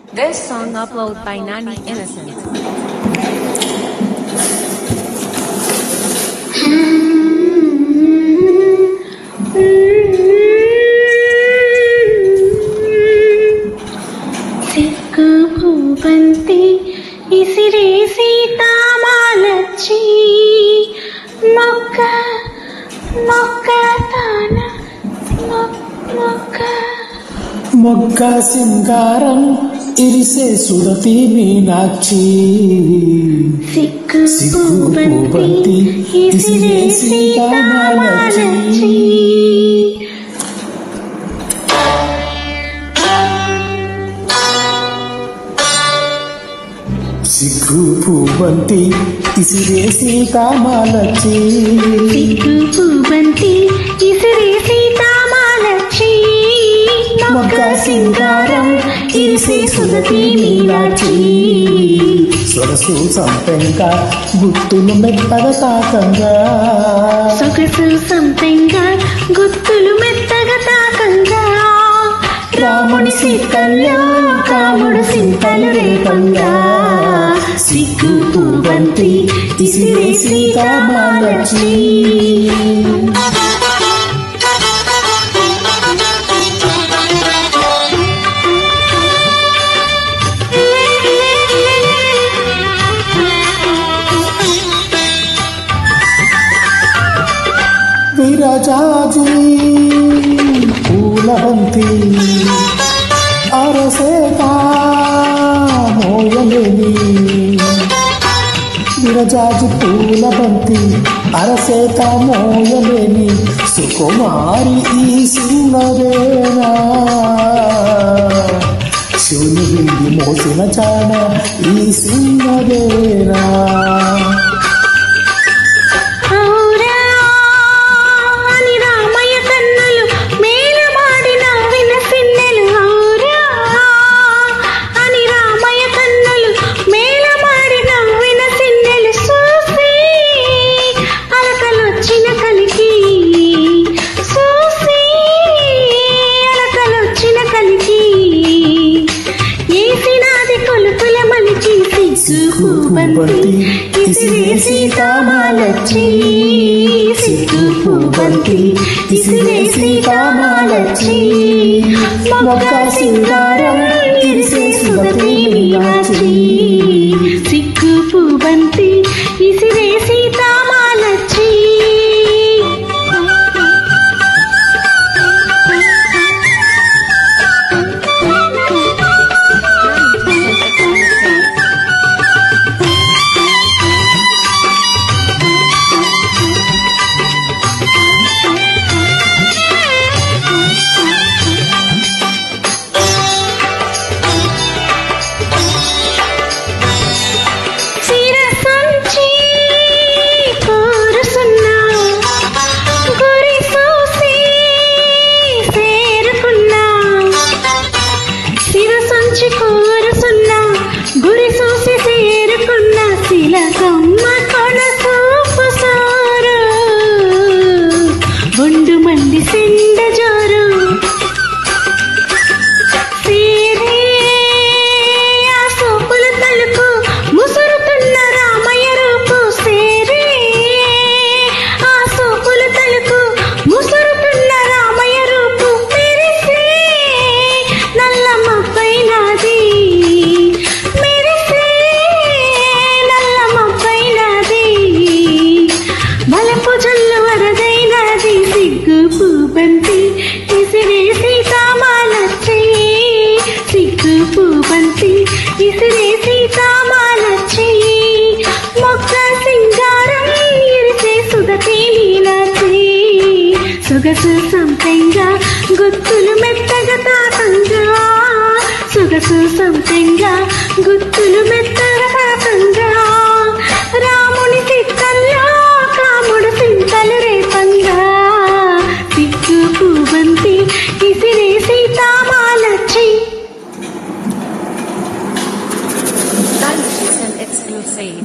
This song uploaded by Nani Innocent. Sikh భూపంతి ఇసిరే సీతామాలచ్చి మొక్క మొక్క తాన మొక్క మొగ్గ సింగారం ఇరిసే సురతి మీనాక్షి సిక్కు భూపంతి ఇసిరే సీతామాలచ్చి సిగ్గు పూబంతి ఇసిరే సీతామాలచ్చి సిగ్గు పూబంతి ఇసిరే సీతామాలచ్చి మొగ్గ సింగారం ఇరిసే సురతి మీనాక్షి సొగసు సంపెంగా గుత్తులు మెత్తగా తాకంగా సొగసు సంపెంగా గుత్తులు మెత్తగా తాకంగా రాముడి సీతల్లో కాముడు సింతలు రేపంగా సిగ్గు పూబంతి ఇసిరే సీతామాలచ్చి విరజాజి పూలబంతి అరసేత మోయలేని విరజాజి పూలబంతి అరసేత మోయలేని సుకుమారి ఈ సుందరేనా శివుని వింది మోసిన చాణ ఈ సుందరేనా పూబంతి ఇసిరే సీతామాలచ్చి సిగ్గు పూబంతి ఇసిరే సీతామాలచ్చి మొగ్గ సింగారం ఇరిసే సురతి మీనాక్షి సిగ్గు పూబంతి ఇసిరే సీతామాలచ్చి పూబంతి ఇసిరే సీతామాలచ్చి సిగ్గు పూబంతి ఇసిరే సీతామాలచ్చి మొగ్గ సింగారం ఇరిసే సురతి మీనాక్షి సొగసు సంపెంగా గుత్తులు మెత్తగా తాకంగా సొగసు సంపెంగా గుత్తులు మెత్తగా తాకంగా రాముని సీతల్లో కాముడు సింతలు రేపంగా సిగ్గు పూబంతి ఇసిరే సీతామాలచ్చి. Nani Innocent exclusive.